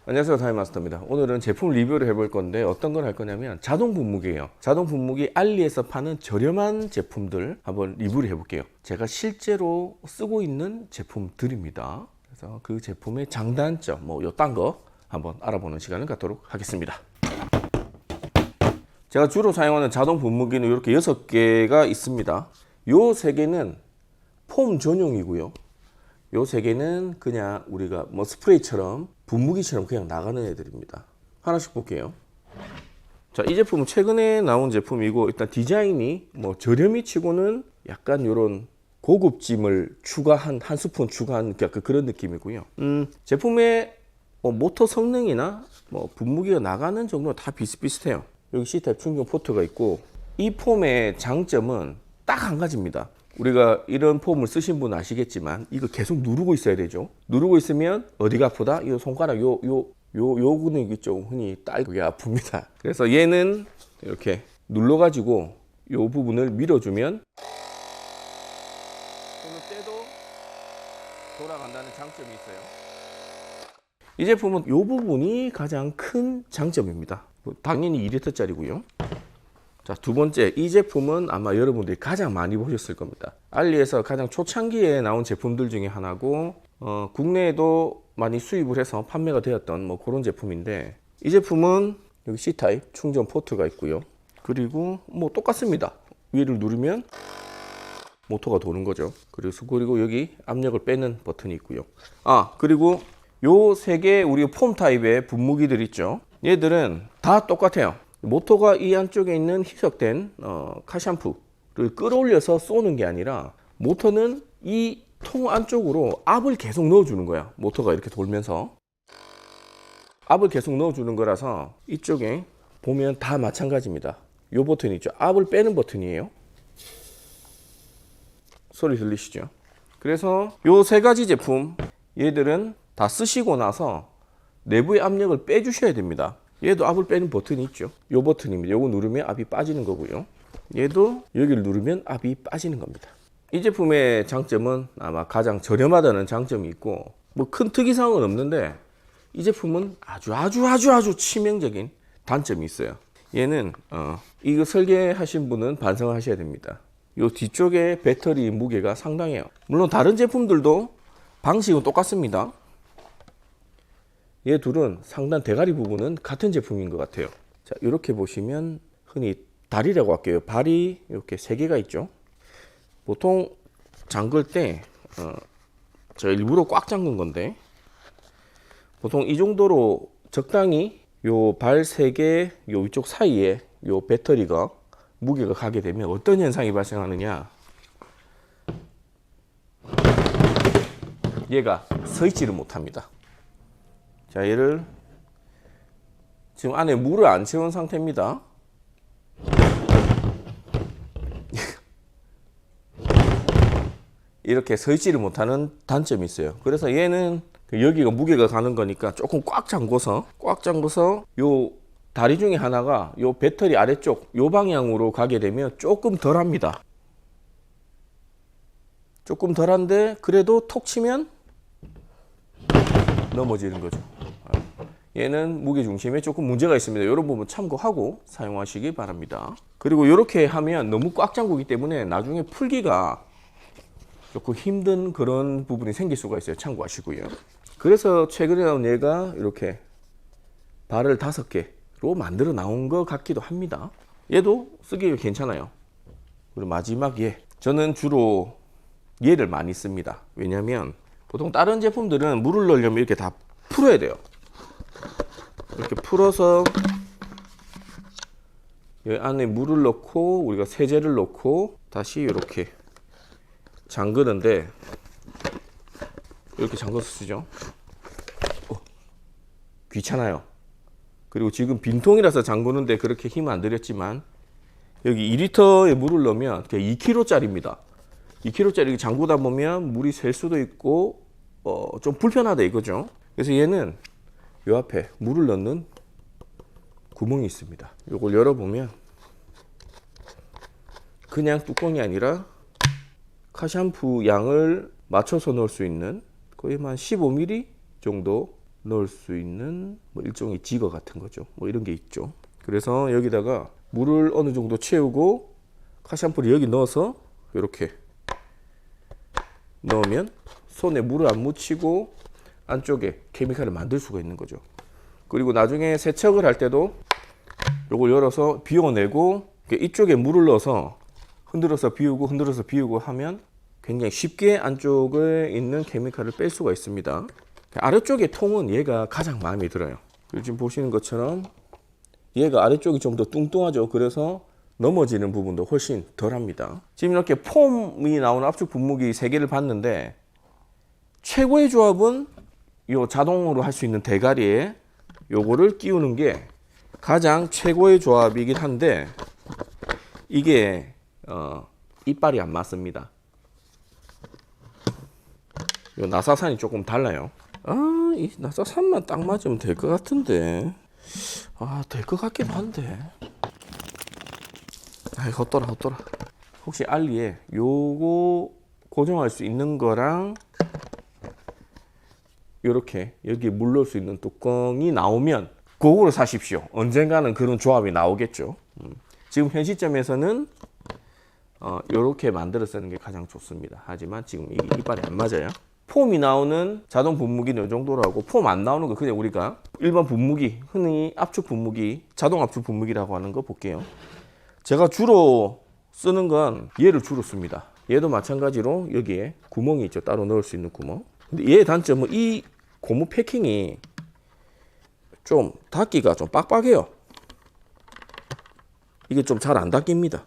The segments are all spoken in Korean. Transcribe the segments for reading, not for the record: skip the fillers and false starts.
안녕하세요, 타임마스터입니다. 오늘은 제품 리뷰를 해볼 건데 어떤 걸 할 거냐면 자동 분무기예요. 자동 분무기 알리에서 파는 저렴한 제품들 한번 리뷰를 해볼게요. 제가 실제로 쓰고 있는 제품들입니다. 그래서 그 제품의 장단점, 요딴 거 한번 알아보는 시간을 갖도록 하겠습니다. 제가 주로 사용하는 자동 분무기는 이렇게 6개가 있습니다. 요 3개는 폼 전용이고요. 요 3개는 그냥 우리가 스프레이처럼 분무기처럼 그냥 나가는 애들입니다. 하나씩 볼게요. 자, 이 제품은 최근에 나온 제품이고 일단 디자인이 저렴이 치고는 약간 요런 고급짐을 추가한 한 스푼 추가한 약간 그런 느낌이고요. 제품의 모터 성능이나 분무기가 나가는 정도는 다 비슷비슷해요. 여기 C타입 충전 포트가 있고 이 폼의 장점은 딱 한 가지입니다. 우리가 이런 폼을 쓰신 분 아시겠지만 이거 계속 누르고 있어야 되죠. 누르고 있으면 어디가 아프다? 이 손가락 요 근육이 좀 흔히 딸그게 아픕니다. 그래서 얘는 이렇게 눌러 가지고 요 부분을 밀어주면 손을 떼도 돌아간다는 장점이 있어요. 이 제품은 요 부분이 가장 큰 장점입니다. 당연히 2리터짜리고요. 자, 두 번째, 이 제품은 아마 여러분들이 가장 많이 보셨을 겁니다. 알리에서 가장 초창기에 나온 제품들 중에 하나고 국내에도 많이 수입을 해서 판매가 되었던 그런 제품인데 이 제품은 여기 C타입 충전 포트가 있고요. 그리고 똑같습니다. 위를 누르면 모터가 도는 거죠. 그리고 여기 압력을 빼는 버튼이 있고요. 그리고 요 3개 우리 폼 타입의 분무기들 있죠. 얘들은 다 똑같아요. 모터가 이 안쪽에 있는 희석된 카샴푸를 끌어올려서 쏘는 게 아니라 모터는 이 통 안쪽으로 압을 계속 넣어주는 거야. 모터가 이렇게 돌면서 압을 계속 넣어주는 거라서 이쪽에 보면 다 마찬가지입니다. 이 버튼이 있죠. 압을 빼는 버튼이에요. 소리 들리시죠? 그래서 요 3가지 제품 얘들은 다 쓰시고 나서 내부의 압력을 빼주셔야 됩니다. 얘도 압을 빼는 버튼이 있죠. 요 버튼입니다. 요거 누르면 압이 빠지는 거고요. 얘도 여기를 누르면 압이 빠지는 겁니다. 이 제품의 장점은 아마 가장 저렴하다는 장점이 있고 큰 특이사항은 없는데 이 제품은 아주 치명적인 단점이 있어요. 얘는 이거 설계하신 분은 반성을 하셔야 됩니다. 요 뒤쪽에 배터리 무게가 상당해요. 물론 다른 제품들도 방식은 똑같습니다. 얘 둘은 상단 대가리 부분은 같은 제품인 것 같아요. 자, 이렇게 보시면 흔히 다리라고 할게요. 발이 이렇게 3개가 있죠. 보통 잠글 때 제가 일부러 꽉 잠근 건데 보통 이 정도로 적당히 요 발 3개 요 위쪽 사이에 요 배터리가 무게가 가게 되면 어떤 현상이 발생하느냐, 얘가 서 있지를 못합니다. 자, 얘를 지금 안에 물을 안 채운 상태입니다. 이렇게 서 있지를 못하는 단점이 있어요. 그래서 얘는 여기가 무게가 가는 거니까 조금 꽉 잠궈서 요 다리 중에 하나가 요 배터리 아래쪽 요 방향으로 가게 되면 조금 덜합니다. 조금 덜한데 그래도 톡 치면 넘어지는 거죠. 얘는 무게 중심에 조금 문제가 있습니다. 이런 부분 참고하고 사용하시기 바랍니다. 그리고 이렇게 하면 너무 꽉 잠그기 때문에 나중에 풀기가 조금 힘든 그런 부분이 생길 수가 있어요. 참고하시고요. 그래서 최근에 나온 얘가 이렇게 발을 5개로 만들어 나온 것 같기도 합니다. 얘도 쓰기가 괜찮아요. 그리고 마지막 얘, 저는 주로 얘를 많이 씁니다. 왜냐면 보통 다른 제품들은 물을 넣으려면 이렇게 다 풀어야 돼요. 이렇게 풀어서 여기 안에 물을 넣고 우리가 세제를 넣고 다시 이렇게 잠그는데 이렇게 잠궈서 쓰죠. 귀찮아요. 그리고 지금 빈통이라서 잠그는데 그렇게 힘 안 들였지만 여기 2리터의 물을 넣으면 2kg짜리입니다. 2kg짜리 잠그다 보면 물이 셀 수도 있고 좀 불편하다 이거죠. 그래서 얘는 요 앞에 물을 넣는 구멍이 있습니다. 이걸 열어보면 그냥 뚜껑이 아니라 카샴푸 양을 맞춰서 넣을 수 있는 거의 한 15mm 정도 넣을 수 있는 뭐 일종의 지거 같은 거죠. 뭐 이런 게 있죠. 그래서 여기다가 물을 어느 정도 채우고 카샴푸를 여기 넣어서 이렇게 넣으면 손에 물을 안 묻히고 안쪽에 케미칼을 만들 수가 있는 거죠. 그리고 나중에 세척을 할 때도 요걸 열어서 비워내고 이쪽에 물을 넣어서 흔들어서 비우고 흔들어서 비우고 하면 굉장히 쉽게 안쪽에 있는 케미칼을 뺄 수가 있습니다. 아래쪽의 통은 얘가 가장 마음에 들어요. 그리고 지금 보시는 것처럼 얘가 아래쪽이 좀 더 뚱뚱하죠. 그래서 넘어지는 부분도 훨씬 덜합니다. 지금 이렇게 폼이 나오는 압축 분무기 3개를 봤는데 최고의 조합은 요 자동으로 할 수 있는 대가리에 요거를 끼우는 게 가장 최고의 조합이긴 한데 이게 이빨이 안 맞습니다. 요 나사산이 조금 달라요. 이 나사산만 딱 맞으면 될 것 같은데 될 것 같긴 한데 헛돌아. 혹시 알리에 요거 고정할 수 있는 거랑 요렇게 여기 물 넣을 수 있는 뚜껑이 나오면 그거를 사십시오. 언젠가는 그런 조합이 나오겠죠. 지금 현 시점에서는 요렇게 만들어 쓰는 게 가장 좋습니다. 하지만 지금 이게 이빨이 안 맞아요. 폼이 나오는 자동 분무기는 이 정도로 하고 폼 안 나오는 거 그냥 우리가 일반 분무기, 흔히 압축 분무기, 자동 압축 분무기라고 하는 거 볼게요. 제가 주로 쓰는 건 얘를 주로 씁니다. 얘도 마찬가지로 여기에 구멍이 있죠. 따로 넣을 수 있는 구멍. 근데 얘의 단점은 이 고무 패킹이 좀 닫기가 좀 빡빡해요. 이게 좀 잘 안 닫힙니다.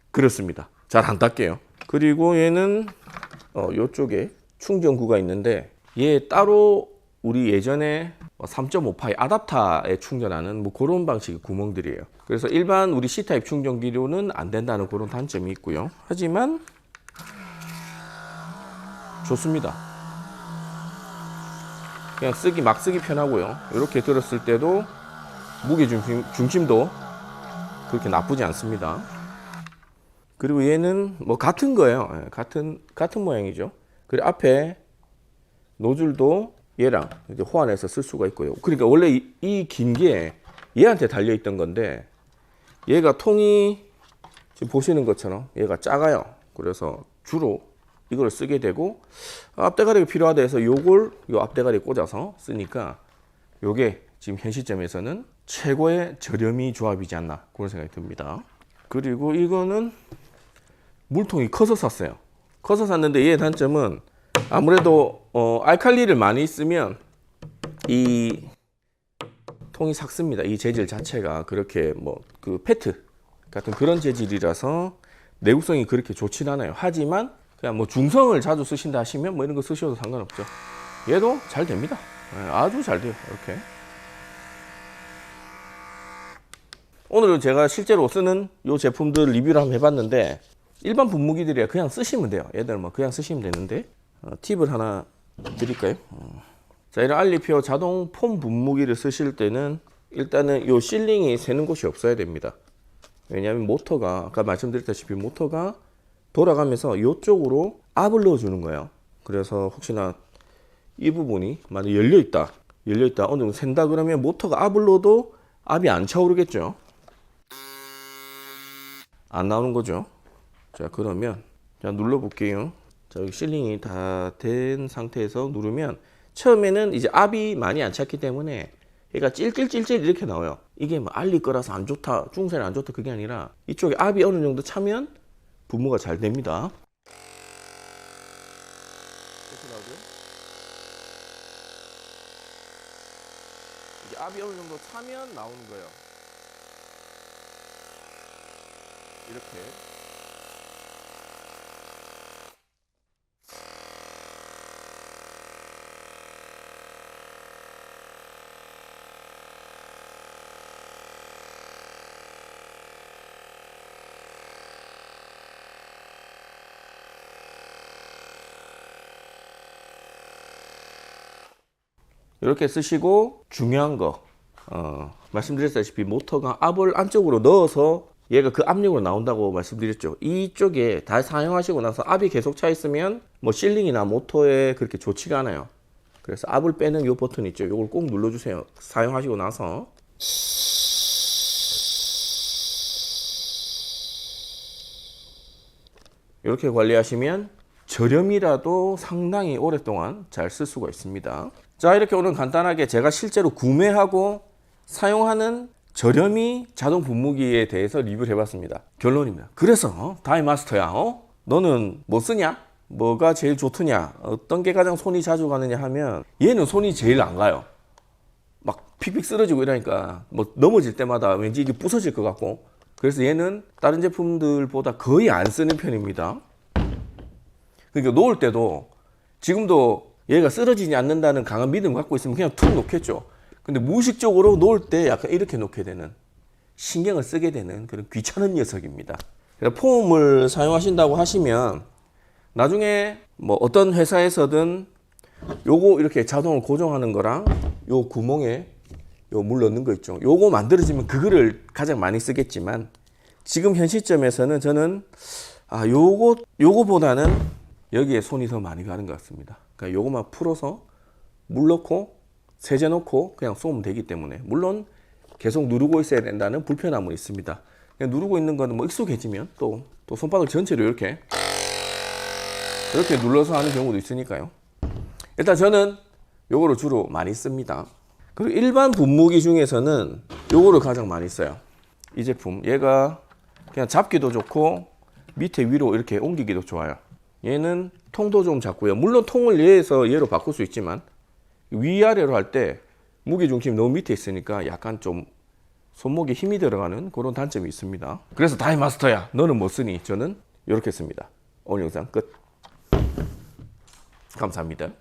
그렇습니다. 잘 안 닫게요. 그리고 얘는 요쪽에 충전구가 있는데 얘 따로 우리 예전에 3.5파이 아답터에 충전하는 뭐 그런 방식의 구멍들이에요. 그래서 일반 우리 C타입 충전기로는 안 된다는 그런 단점이 있고요. 하지만 좋습니다. 그냥 막 쓰기 편하고요. 이렇게 들었을 때도 무게 중심도 그렇게 나쁘지 않습니다. 그리고 얘는 뭐 같은 거예요. 같은 모양이죠. 그리고 앞에 노즐도 얘랑 이제 호환해서 쓸 수가 있고요. 그러니까 원래 이 긴 게 얘한테 달려 있던 건데 얘가 통이 지금 보시는 것처럼 얘가 작아요. 그래서 주로 이걸 쓰게 되고 앞대가리가 필요하다 해서 요걸 요 앞대가리에 꽂아서 쓰니까 요게 지금 현 시점에서는 최고의 저렴이 조합이지 않나 그런 생각이 듭니다. 그리고 이거는 물통이 커서 샀어요. 커서 샀는데 얘의 단점은 아무래도 알칼리를 많이 쓰면 이 통이 삭습니다. 이 재질 자체가 그렇게 뭐 그 페트 같은 그런 재질이라서 내구성이 그렇게 좋진 않아요. 하지만 그냥 뭐 중성을 자주 쓰신다 하시면 뭐 이런 거 쓰셔도 상관없죠. 얘도 잘 됩니다. 아주 잘 돼요. 이렇게. 오늘은 제가 실제로 쓰는 이 제품들 리뷰를 한번 해봤는데 일반 분무기들이야 그냥 쓰시면 돼요. 얘들 뭐 그냥 쓰시면 되는데 팁을 하나 드릴까요? 자, 이런 알리피오 자동 폼 분무기를 쓰실 때는 일단은 이 실링이 새는 곳이 없어야 됩니다. 왜냐하면 모터가 아까 말씀드렸다시피 모터가 돌아가면서 이쪽으로 압을 넣어주는 거예요. 그래서 혹시나 이 부분이 만약 열려있다 어느 정도 샌다 그러면 모터가 압을 넣어도 압이 안 차오르겠죠. 안 나오는 거죠. 자, 그러면 자 눌러볼게요. 자, 여기 실링이 다 된 상태에서 누르면 처음에는 이제 압이 많이 안 찼기 때문에 얘가 찔찔찔찔 이렇게 나와요. 이게 뭐 알리 거라서 안 좋다, 중세는 안 좋다 그게 아니라 이쪽에 압이 어느 정도 차면 분무가 잘 됩니다. 이렇게 나오고요. 이제 압이 어느 정도 차면 나오는 거예요. 이렇게. 이렇게 쓰시고 중요한 거 말씀드렸다시피 모터가 압을 안쪽으로 넣어서 얘가 그 압력으로 나온다고 말씀드렸죠. 이쪽에 다 사용하시고 나서 압이 계속 차 있으면 뭐 실링이나 모터에 그렇게 좋지가 않아요. 그래서 압을 빼는 요 버튼 있죠. 요걸 꼭 눌러주세요. 사용하시고 나서. 이렇게 관리하시면 저렴이라도 상당히 오랫동안 잘 쓸 수가 있습니다. 자, 이렇게 오늘 간단하게 제가 실제로 구매하고 사용하는 저렴이 자동 분무기에 대해서 리뷰를 해봤습니다. 결론입니다. 그래서 다이마스터야, 너는 뭐 쓰냐? 뭐가 제일 좋더냐? 어떤 게 가장 손이 자주 가느냐 하면 얘는 손이 제일 안 가요. 막 픽픽 쓰러지고 이러니까 뭐 넘어질 때마다 왠지 이게 부서질 것 같고, 그래서 얘는 다른 제품들보다 거의 안 쓰는 편입니다. 그러니까 놓을 때도 지금도 얘가 쓰러지지 않는다는 강한 믿음을 갖고 있으면 그냥 툭 놓겠죠. 근데 무의식적으로 놓을 때 약간 이렇게 놓게 되는, 신경을 쓰게 되는 그런 귀찮은 녀석입니다. 그러니까 폼을 사용하신다고 하시면 나중에 뭐 어떤 회사에서든 요거 이렇게 자동으로 고정하는 거랑 요 구멍에 요 물 넣는 거 있죠. 요거 만들어지면 그거를 가장 많이 쓰겠지만 지금 현 시점에서는 저는 요거보다는 여기에 손이 더 많이 가는 것 같습니다. 그러니까 요거만 풀어서 물 넣고 세제 넣고 그냥 쏘면 되기 때문에, 물론 계속 누르고 있어야 된다는 불편함은 있습니다. 그냥 누르고 있는 거는 뭐 익숙해지면 또 손바닥 전체로 이렇게 눌러서 하는 경우도 있으니까요. 일단 저는 요거를 주로 많이 씁니다. 그리고 일반 분무기 중에서는 요거를 가장 많이 써요. 이 제품, 얘가 그냥 잡기도 좋고 밑에 위로 이렇게 옮기기도 좋아요. 얘는 통도 좀 작고요. 물론 통을 얘로 바꿀 수 있지만 위아래로 할 때 무게중심이 너무 밑에 있으니까 약간 좀 손목에 힘이 들어가는 그런 단점이 있습니다. 그래서 다이마스터야, 너는 뭐 쓰니? 저는 이렇게 씁니다. 오늘 영상 끝. 감사합니다.